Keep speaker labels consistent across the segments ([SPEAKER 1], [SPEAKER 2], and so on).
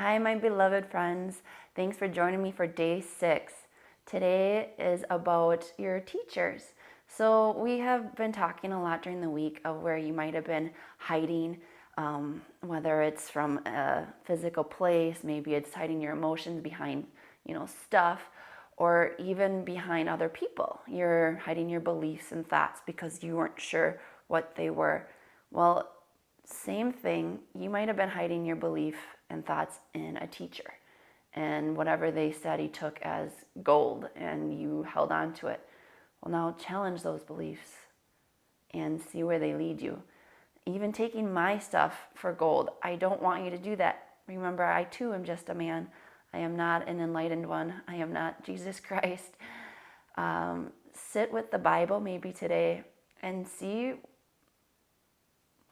[SPEAKER 1] Hi, my beloved friends. Thanks for joining me for day 6. Today is about your teachers. So, we have been talking a lot during the week of where you might have been hiding, whether it's from a physical place, maybe it's hiding your emotions behind, stuff, or even behind other people. You're hiding your beliefs and thoughts because you weren't sure what they were. Well, same thing, you might have been hiding your belief and thoughts in a teacher. And whatever they said, he took as gold and you held on to it. Well, now challenge those beliefs and see where they lead you. Even taking my stuff for gold, I don't want you to do that. Remember, I too am just a man. I am not an enlightened one. I am not Jesus Christ. Sit with the Bible maybe today and see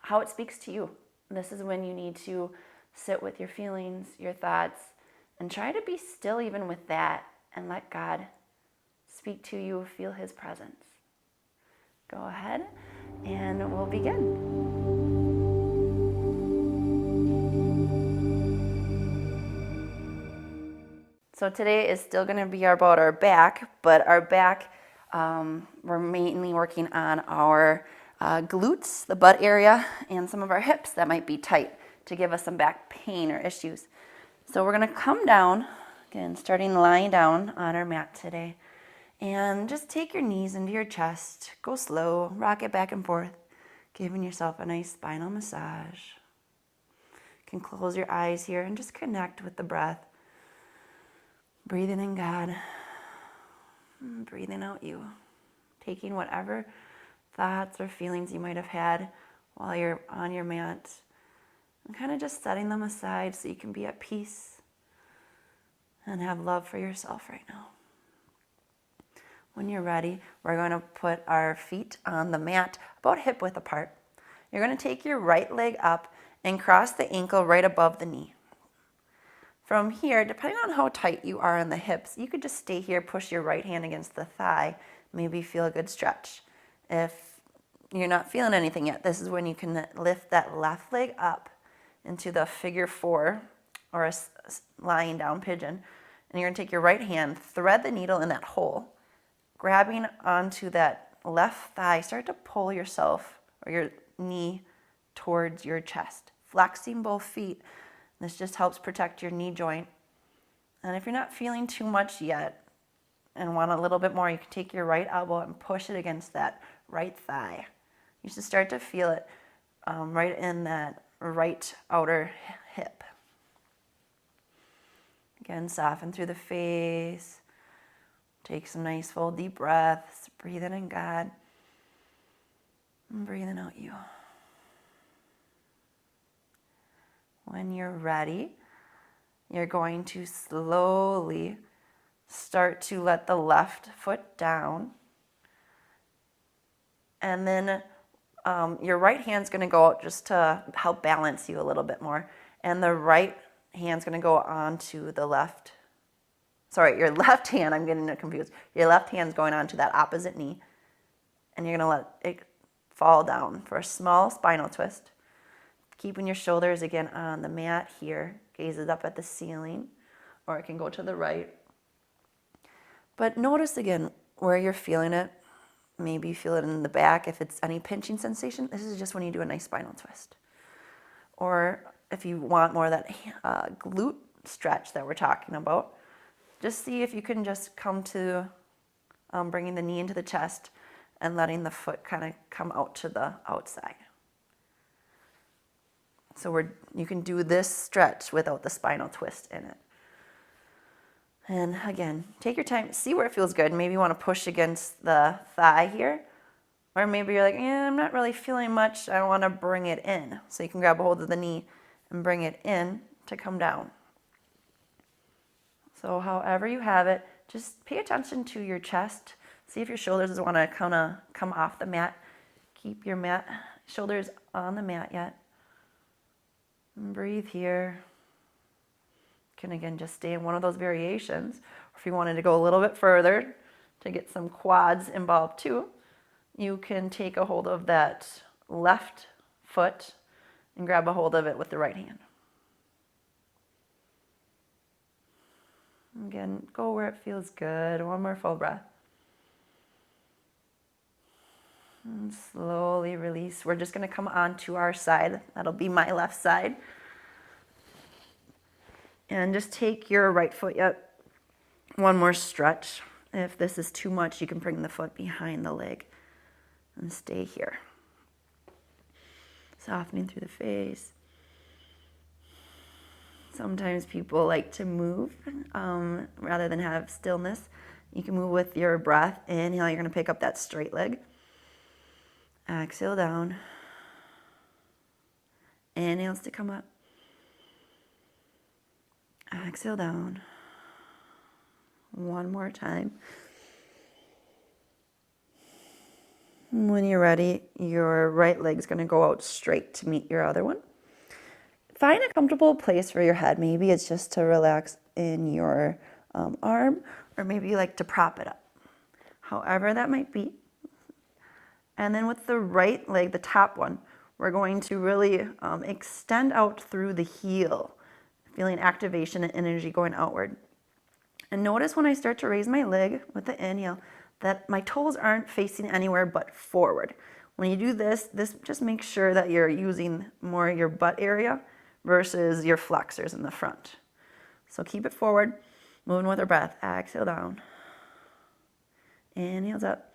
[SPEAKER 1] how it speaks to you. This is when you need to sit with your feelings, your thoughts, and try to be still even with that and let God speak to you, feel His presence. Go ahead and we'll begin. So today is still going to be about our back, but our back, we're mainly working on our glutes, the butt area, and some of our hips that might be tight to give us some back pain or issues. So we're going to come down, again, starting lying down on our mat today. And just take your knees into your chest. Go slow, rock it back and forth, giving yourself a nice spinal massage. You can close your eyes here and just connect with the breath. Breathing in God, breathing out you. Taking whatever thoughts or feelings you might have had while you're on your mat and kind of just setting them aside so you can be at peace and have love for yourself right now. When you're ready, we're going to put our feet on the mat about hip width apart. You're going to take your right leg up and cross the ankle right above the knee. From here, depending on how tight you are in the hips, you could just stay here, push your right hand against the thigh, maybe feel a good stretch. If you're not feeling anything yet, this is when you can lift that left leg up into the figure 4 or a lying down pigeon. And you're going to take your right hand, thread the needle in that hole, grabbing onto that left thigh, start to pull yourself or your knee towards your chest, flexing both feet. This just helps protect your knee joint. And if you're not feeling too much yet and want a little bit more, you can take your right elbow and push it against that right thigh. You should start to feel it right in that right outer hip. Again, soften through the face. Take some nice full deep breaths. Breathing in God. And breathing out you. When you're ready, you're going to slowly start to let the left foot down. And then your right hand's going to go out just to help balance you a little bit more. And the right hand's going to go onto the left. Sorry, your left hand, I'm getting confused. Your left hand's going onto that opposite knee. And you're going to let it fall down for a small spinal twist. Keeping your shoulders again on the mat here, gazes up at the ceiling, or it can go to the right. But notice again where you're feeling it. Maybe you feel it in the back. If it's any pinching sensation, this is just when you do a nice spinal twist. Or if you want more of that glute stretch that we're talking about, just see if you can just come to bringing the knee into the chest and letting the foot kind of come out to the outside. So you can do this stretch without the spinal twist in it. And again, take your time, see where it feels good. Maybe you want to push against the thigh here. Or maybe you're like, I'm not really feeling much. I want to bring it in. So you can grab a hold of the knee and bring it in to come down. So however you have it, just pay attention to your chest. See if your shoulders want to kind of come off the mat. Keep your shoulders on the mat yet. And breathe here. You can again just stay in one of those variations. Or if you wanted to go a little bit further to get some quads involved too, you can take a hold of that left foot and grab a hold of it with the right hand. Again, go where it feels good. One more full breath. And slowly release. We're just going to come onto our side. That'll be my left side. And just take your right foot yet. One more stretch. If this is too much, you can bring the foot behind the leg and stay here. Softening through the face. Sometimes people like to move rather than have stillness. You can move with your breath. Inhale, you're going to pick up that straight leg. Exhale down. Inhales to come up. Exhale down. One more time. When you're ready, your right leg's going to go out straight to meet your other one. Find a comfortable place for your head. Maybe it's just to relax in your arm, or maybe you like to prop it up. However that might be. And then with the right leg, the top one, we're going to really extend out through the heel, feeling activation and energy going outward. And notice when I start to raise my leg with the inhale, that my toes aren't facing anywhere but forward. When you do this just makes sure that you're using more your butt area versus your flexors in the front. So keep it forward, moving with our breath. Exhale down. Inhales up.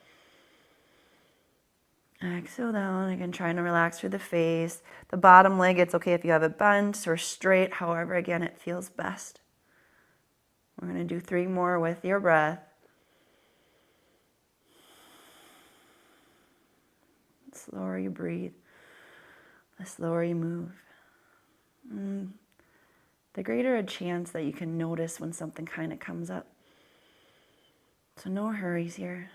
[SPEAKER 1] Exhale down. Again, trying to relax through the face. The bottom leg, it's okay if you have it bent or straight. However, again, it feels best. We're going to do 3 more with your breath. The slower you breathe, the slower you move. The greater a chance that you can notice when something kind of comes up. So no hurries here.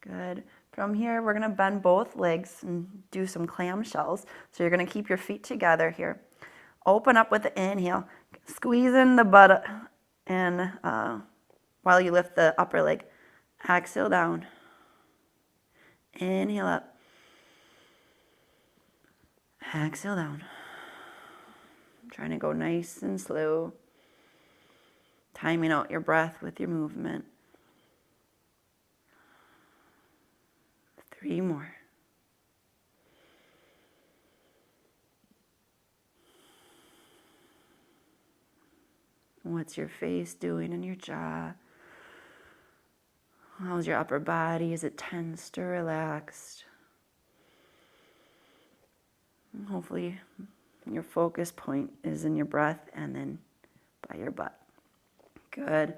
[SPEAKER 1] Good. From here, we're going to bend both legs and do some clamshells. So you're going to keep your feet together here. Open up with the inhale. Squeeze in the butt and while you lift the upper leg. Exhale down. Inhale up. Exhale down. Trying to go nice and slow. Timing out your breath with your movement. 3 more. What's your face doing in your jaw? How's your upper body? Is it tensed or relaxed? And hopefully your focus point is in your breath and then by your butt. Good.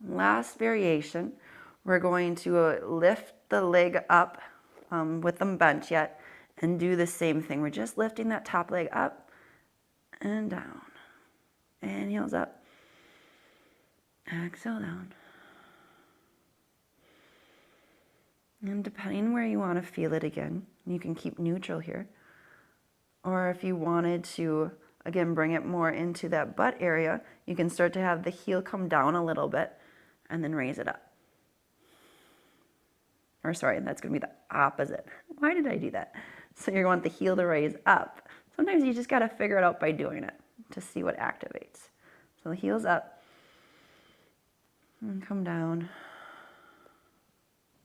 [SPEAKER 1] Last variation. We're going to lift the leg up with them bent yet and do the same thing. We're just lifting that top leg up and down. Inhales up. Exhale down. And depending where you want to feel it again, you can keep neutral here. Or if you wanted to, again, bring it more into that butt area, you can start to have the heel come down a little bit and then raise it up. Or sorry, that's going to be the opposite. Why did I do that? So you want the heel to raise up. Sometimes you just got to figure it out by doing it to see what activates. So the heel's up and come down.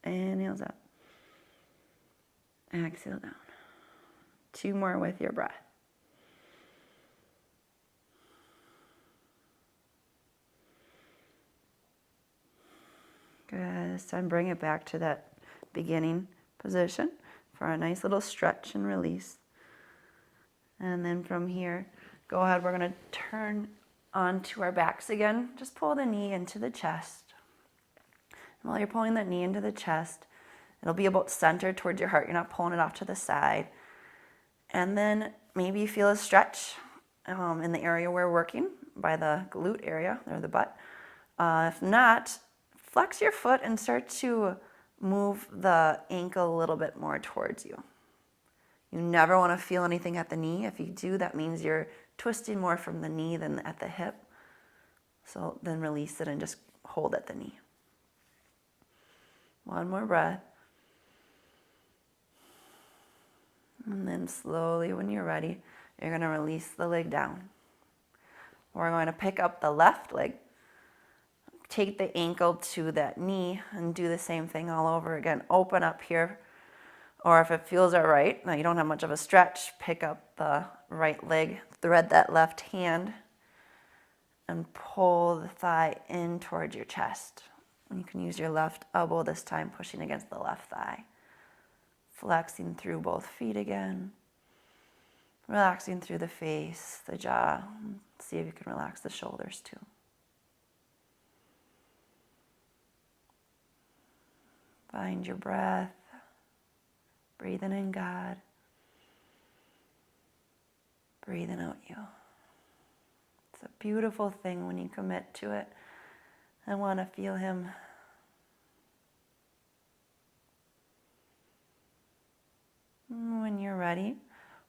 [SPEAKER 1] Inhales up. Exhale down. 2 more with your breath. Good. This time bring it back to that beginning position for a nice little stretch and release. And then from here, go ahead. We're going to turn onto our backs again. Just pull the knee into the chest. And while you're pulling that knee into the chest, it'll be about centered towards your heart. You're not pulling it off to the side. And then maybe you feel a stretch in the area we're working, by the glute area or the butt. If not, flex your foot and start to move the ankle a little bit more towards you. You never want to feel anything at the knee. If you do, that means you're twisting more from the knee than at the hip. So then release it and just hold at the knee. 1 more breath. And then slowly, when you're ready, you're going to release the leg down. We're going to pick up the left leg, take the ankle to that knee, and do the same thing all over again. Open up here, or if it feels all right, now you don't have much of a stretch, pick up the right leg, thread that left hand, and pull the thigh in towards your chest. And you can use your left elbow this time, pushing against the left thigh. Flexing through both feet again. Relaxing through the face, the jaw. See if you can relax the shoulders too. Find your breath. Breathing in God. Breathing out you. It's a beautiful thing when you commit to it. I want to feel Him. When you're ready,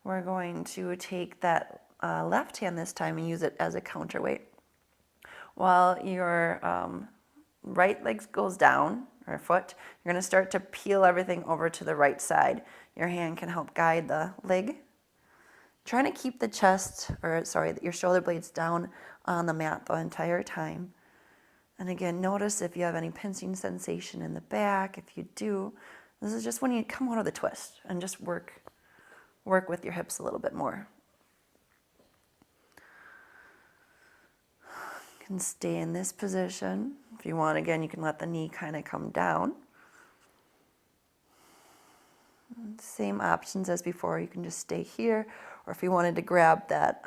[SPEAKER 1] we're going to take that left hand this time and use it as a counterweight. While your right leg goes down, or foot, you're going to start to peel everything over to the right side. Your hand can help guide the leg. Trying to keep the chest, your shoulder blades down on the mat the entire time. And again, notice if you have any pinching sensation in the back. If you do, this is just when you come out of the twist and just work with your hips a little bit more. You can stay in this position. If you want, again, you can let the knee kind of come down. Same options as before. You can just stay here, or if you wanted to grab that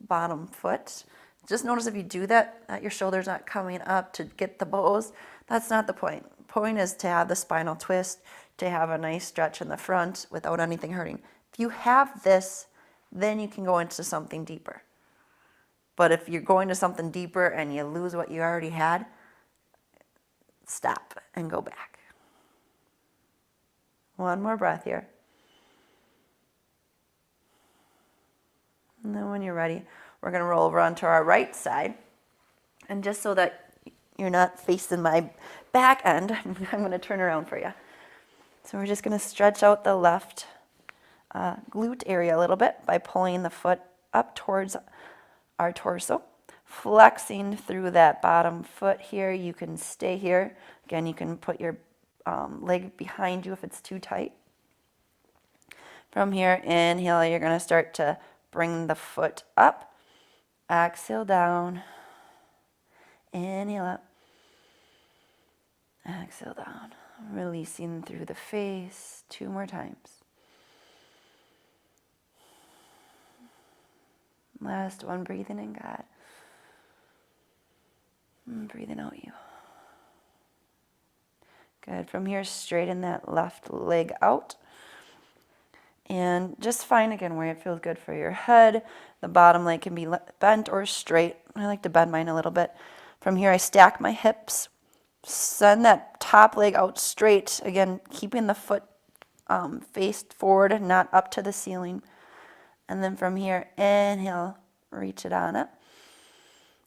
[SPEAKER 1] bottom foot, just notice if you do that your shoulder's not coming up to get the bows. That's not the point. The point is to have the spinal twist, to have a nice stretch in the front without anything hurting. If you have this, then you can go into something deeper. But if you're going to something deeper and you lose what you already had, stop and go back. One more breath here. And then when you're ready, we're going to roll over onto our right side. And just so that you're not facing my back end, I'm going to turn around for you. So we're just going to stretch out the left glute area a little bit by pulling the foot up towards our torso. Flexing through that bottom foot here. You can stay here. Again, you can put your leg behind you if it's too tight. From here, inhale, you're going to start to bring the foot up. Exhale down. Inhale up. Exhale down. Releasing through the face. 2 more times. Last one, breathing in God. And breathing out you. Good. From here, straighten that left leg out. And just find again where it feels good for your head. The bottom leg can be bent or straight. I like to bend mine a little bit. From here, I stack my hips. Send that top leg out straight. Again, keeping the foot faced forward, not up to the ceiling. And then from here, inhale, reach it on up.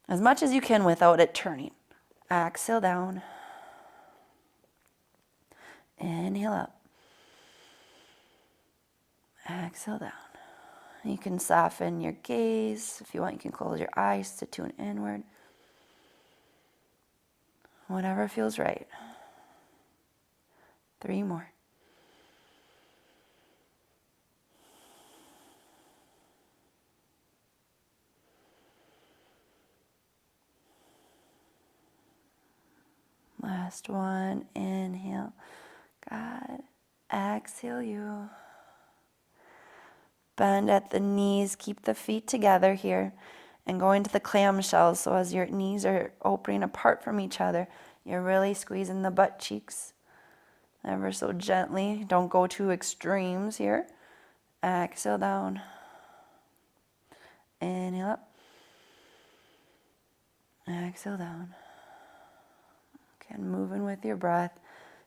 [SPEAKER 1] As much as you can without it turning. Exhale down. Inhale up. Exhale down. You can soften your gaze. If you want, you can close your eyes to tune inward. Whatever feels right. 3 more. Last one. Inhale. God. Exhale you. Bend at the knees. Keep the feet together here. And go into the clamshells. So as your knees are opening apart from each other, you're really squeezing the butt cheeks. Ever so gently. Don't go to extremes here. Exhale down. Inhale up. Exhale down. Again, moving with your breath.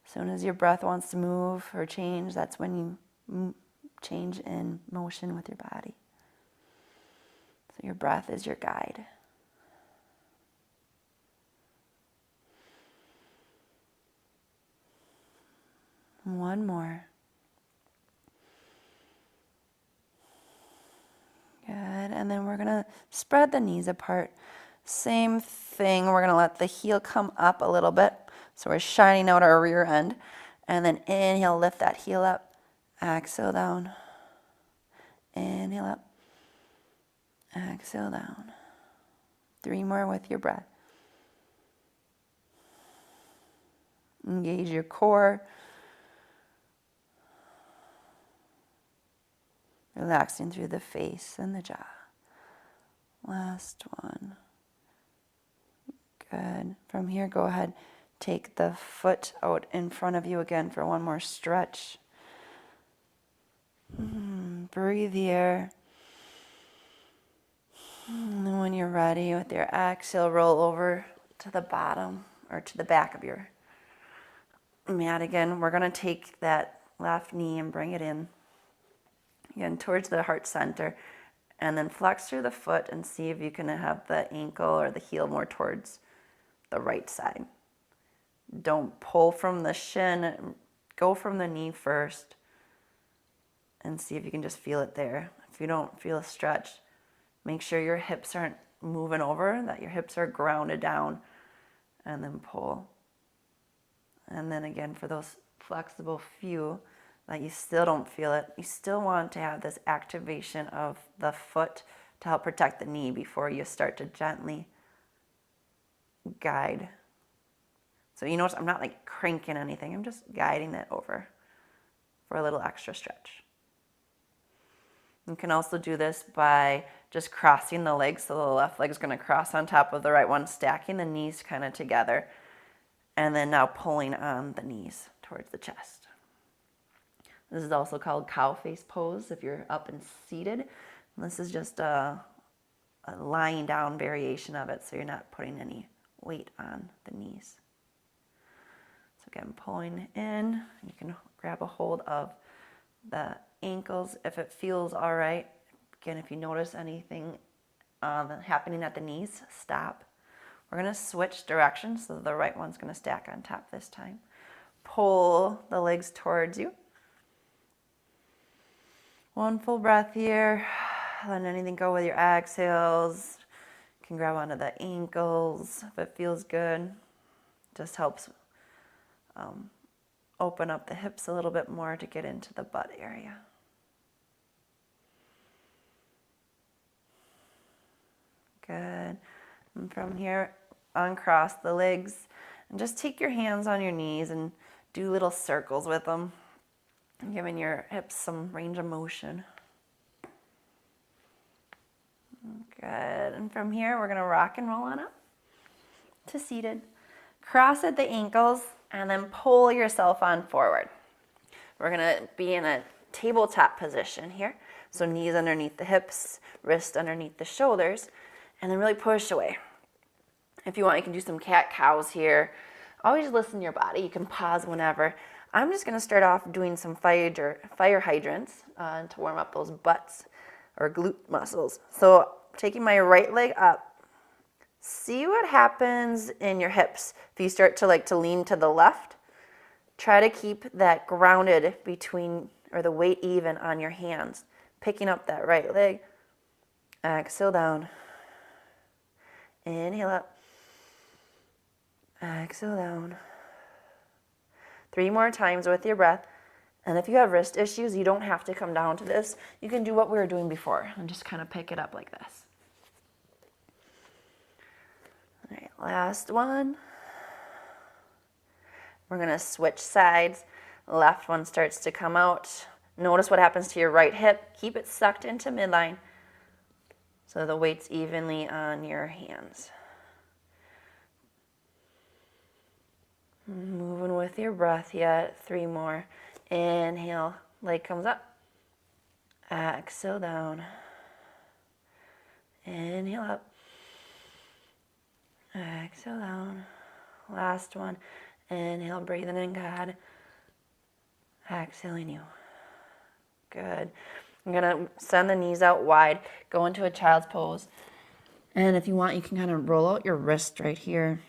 [SPEAKER 1] As soon as your breath wants to move or change, that's when you change in motion with your body. So your breath is your guide. One more. Good. And And then we're going to spread the knees apart. Same thing, we're going to let the heel come up a little bit. So we're shining out our rear end. And then inhale, lift that heel up. Exhale down. Inhale up. Exhale down. 3 more with your breath. Engage your core. Relaxing through the face and the jaw. Last one. Good. From here, go ahead. Take the foot out in front of you again for one more stretch. Breathe the air. And then when you're ready, with your exhale, roll over to the bottom or to the back of your mat again. We're going to take that left knee and bring it in. Again, towards the heart center. And then flex through the foot and see if you can have the ankle or the heel more towards the right side. Don't pull from the shin. Go from the knee first and see if you can just feel it there. If you don't feel a stretch, make sure your hips aren't moving over, that your hips are grounded down, and then pull. And then again, for those flexible few that you still don't feel it, you still want to have this activation of the foot to help protect the knee before you start to gently guide. So you notice I'm not like cranking anything, I'm just guiding it over for a little extra stretch. You can also do this by just crossing the legs. So the left leg is going to cross on top of the right one, stacking the knees kind of together, and then now pulling on the knees towards the chest. This is also called cow face pose if you're up and seated. And this is just a lying down variation of it, so you're not putting any weight on the knees. So again, pulling in, you can grab a hold of the ankles if it feels all right. Again, if you notice anything happening at the knees, stop. We're going to switch directions, so the right one's going to stack on top this time. Pull the legs towards you. One full breath here. Let anything go with your exhales. You can grab onto the ankles if it feels good. Just helps open up the hips a little bit more to get into the butt area. Good. And from here, uncross the legs and just take your hands on your knees and do little circles with them, giving your hips some range of motion. Good. And from here, we're going to rock and roll on up to seated. Cross at the ankles and then pull yourself on forward. We're going to be in a tabletop position here. So knees underneath the hips, wrist underneath the shoulders, and then really push away. If you want, you can do some cat-cows here. Always listen to your body. You can pause whenever. I'm just going to start off doing some fire hydrants to warm up those butts or glute muscles. So taking my right leg up, see what happens in your hips. If you start to lean to the left, try to keep that grounded between, or the weight even on your hands. Picking up that right leg. Exhale down. Inhale up. Exhale down. 3 more times with your breath. And if you have wrist issues, you don't have to come down to this. You can do what we were doing before and just kind of pick it up like this. All right, last one. We're going to switch sides. Left one starts to come out. Notice what happens to your right hip. Keep it sucked into midline so the weight's evenly on your hands. Moving with your breath yet. 3 more. Inhale, leg comes up. Exhale down. Inhale up. Exhale down. Last one. Inhale, breathing in God. Exhaling you. Good. I'm going to send the knees out wide. Go into a child's pose. And if you want, you can kind of roll out your wrist right here.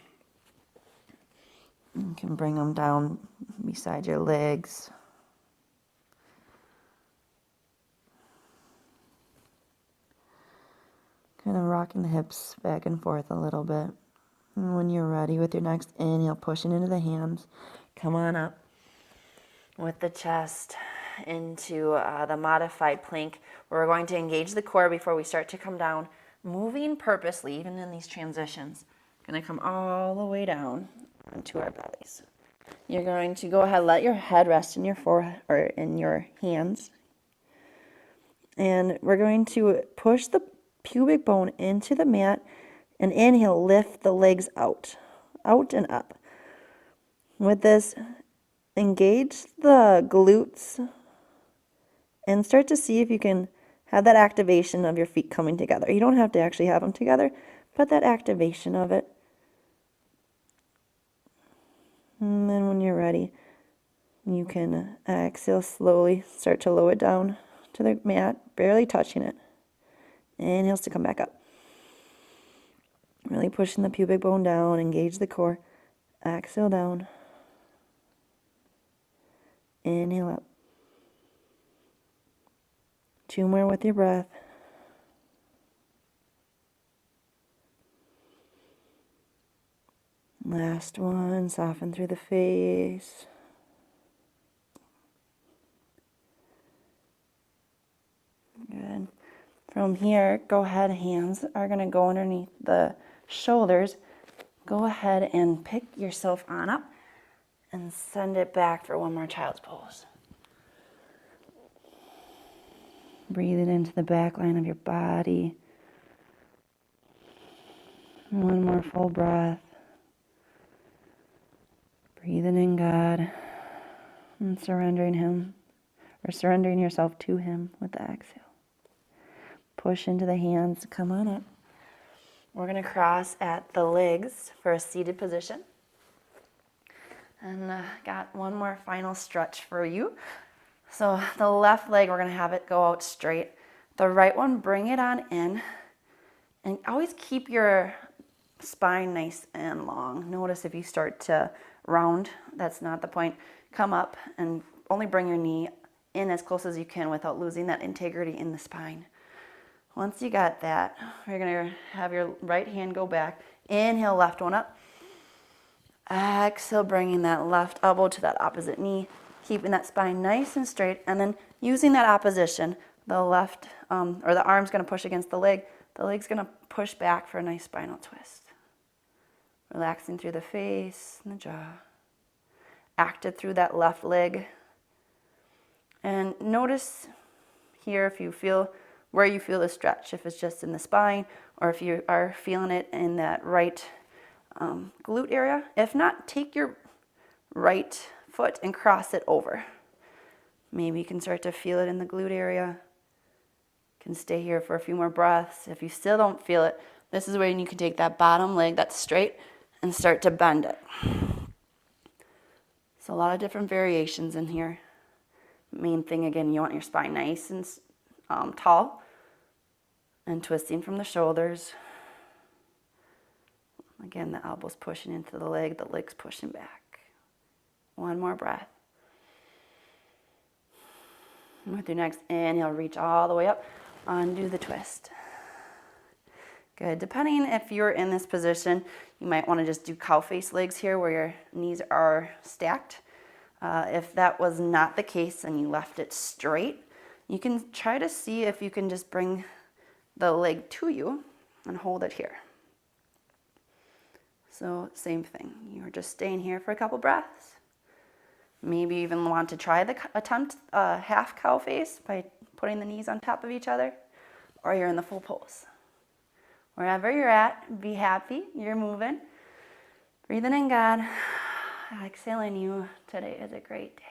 [SPEAKER 1] You can bring them down beside your legs.
[SPEAKER 2] Kind of rocking the hips back and forth a little bit. And when you're ready with your next inhale, pushing into the hands, come on up with the chest into the modified plank. We're going to engage the core before we start to come down, moving purposely, even in these transitions. Going to come all the way down onto our bellies. You're going to go ahead, let your head rest in your forehead or in your hands. And we're going to push the pubic bone into the mat and inhale, lift the legs out and up. With this, engage the glutes and start to see if you can have that activation of your feet coming together. You don't have to actually have them together, but that activation of it. And then when you're ready, you can exhale slowly, start to lower it down to the mat, barely touching it. Inhales to come back up. Really pushing the pubic bone down, engage the core. Exhale down. Inhale up. 2 more with your breath. Last one, soften through the face. Good. From here, go ahead, hands are going to go underneath the shoulders. Go ahead and pick yourself on up and send it back for one more child's pose. Breathe it into the back line of your body. One more full breath. Breathing in God and surrendering Him, or surrendering yourself to Him with the exhale. Push into the hands, come on up. We're going to cross at the legs for a seated position. And got one more final stretch for you. So the left leg, we're going to have it go out straight. The right one, bring it on in. And always keep your spine nice and long. Notice if you start to round, that's not the point. Come up and only bring your knee in as close as you can without losing that integrity in the spine. Once you got that, you're going to have your right hand go back. Inhale, left one up. Exhale, bringing that left elbow to that opposite knee, keeping that spine nice and straight, and then using that opposition, the left, or the arm's going to push against the leg. The leg's going to push back for a nice spinal twist. Relaxing through the face and the jaw. Active through that left leg. And notice here if you feel where you feel the stretch, if it's just in the spine or if you are feeling it in that right glute area. If not, take your right foot and cross it over. Maybe you can start to feel it in the glute area. You can stay here for a few more breaths. If you still don't feel it, this is where you can take that bottom leg that's straight and start to bend it. So a lot of different variations in here. Main thing, again, you want your spine nice and tall and twisting from the shoulders. Again, the elbows pushing into the leg's pushing back. One more breath. And with your next inhale, reach all the way up, undo the twist. Good. Depending if you're in this position, you might want to just do cow face legs here where your knees are stacked. If that was not the case and you left it straight, you can try to see if you can just bring the leg to you and hold it here. So same thing. You're just staying here for a couple breaths. Maybe you even want to try the attempt half cow face by putting the knees on top of each other, or you're in the full pose. Wherever you're at, be happy. You're moving. Breathing in God. Exhaling you. Today is a great day.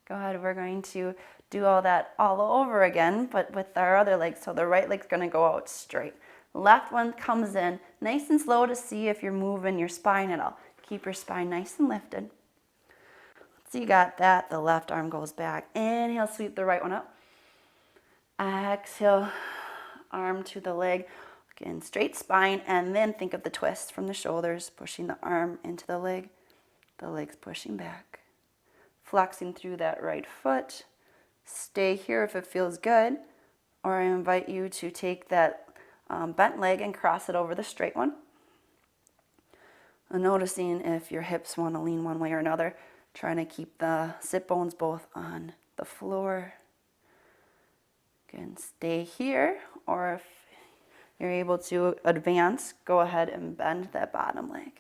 [SPEAKER 2] Go ahead. We're going to do all that all over again, but with our other leg. So the right leg's going to go out straight. Left one comes in nice and slow to see if you're moving your spine at all. Keep your spine nice and lifted. So you got that. The left arm goes back. Inhale, sweep the right one up. Exhale, arm to the leg. Again, straight spine, and then think of the twist from the shoulders, pushing the arm into the leg's pushing back. Flexing through that right foot. Stay here if it feels good, or I invite you to take that bent leg and cross it over the straight one. And noticing if your hips want to lean one way or another, trying to keep the sit bones both on the floor. Again, stay here, or if you're able to advance, go ahead and bend that bottom leg.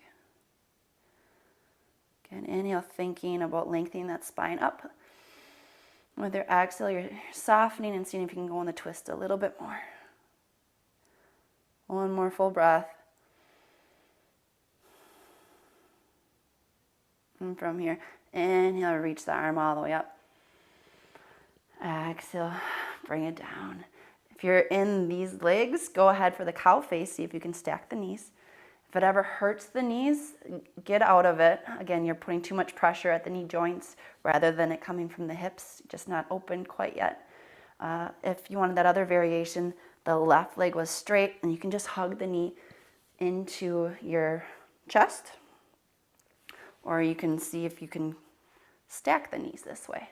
[SPEAKER 2] Again, inhale, thinking about lengthening that spine up. With your exhale, you're softening and seeing if you can go in the twist a little bit more. One more full breath. And from here, inhale, reach the arm all the way up. Exhale, bring it down. If you're in these legs, go ahead for the cow face. See if you can stack the knees. If it ever hurts the knees, get out of it. Again, you're putting too much pressure at the knee joints rather than it coming from the hips, just not open quite yet. If you wanted that other variation, the left leg was straight, and you can just hug the knee into your chest. Or you can see if you can stack the knees this way.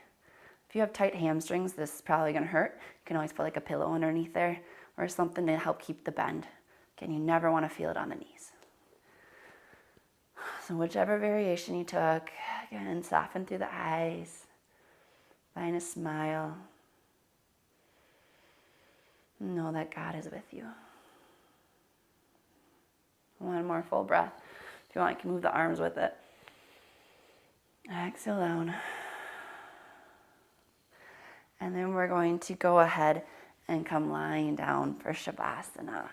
[SPEAKER 2] If you have tight hamstrings, this is probably going to hurt. You can always put like a pillow underneath there or something to help keep the bend. Again, you never want to feel it on the knees. So whichever variation you took, again, soften through the eyes. Find a smile. Know that God is with you. One more full breath. If you want, you can move the arms with it. Exhale down. And then we're going to go ahead and come lying down for Shavasana.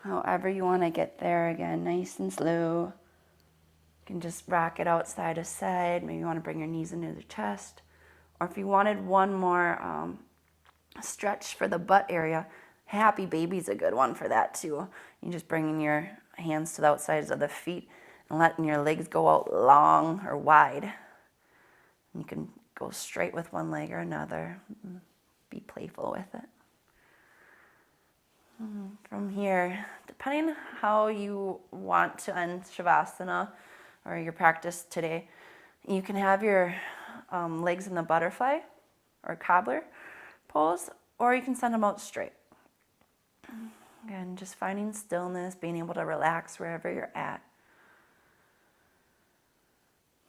[SPEAKER 2] However you want to get there, again, nice and slow. You can just rock it out side to side. Maybe you want to bring your knees into the chest. Or if you wanted one more stretch for the butt area, happy baby's a good one for that too. You just bringing your hands to the outsides of the feet and letting your legs go out long or wide. You can go straight with one leg or another. Be playful with it. From here, depending on how you want to end Shavasana or your practice today, you can have your legs in the butterfly or cobbler pose, or you can send them out straight. Again, just finding stillness, being able to relax wherever you're at.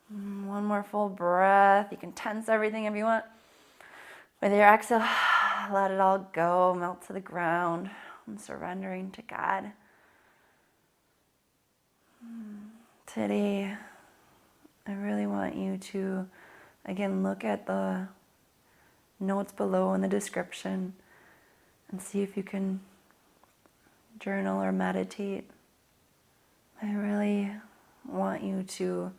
[SPEAKER 2] One more full breath. You can tense everything if you want. With your exhale, let it all go, melt to the ground, and surrendering to God. Today, I really want you to, again, look at the notes below in the description and see if you can journal or meditate. I really want you to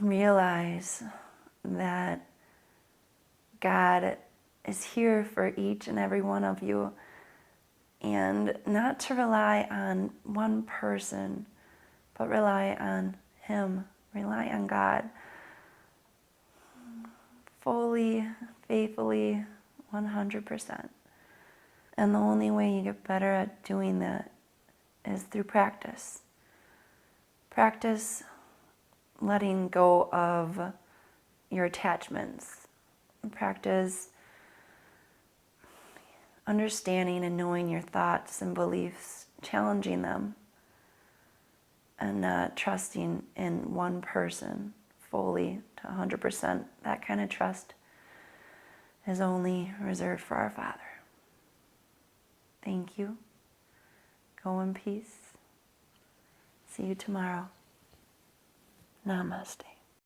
[SPEAKER 2] realize that God is here for each and every one of you, and not to rely on one person, but rely on Him, rely on God fully, faithfully, 100%. And the only way you get better at doing that is through practice. Practice letting go of your attachments. Practice understanding and knowing your thoughts and beliefs, challenging them, and not trusting in one person fully to 100%. That kind of trust is only reserved for our Father. Thank you. Go in peace. See you tomorrow. Namaste.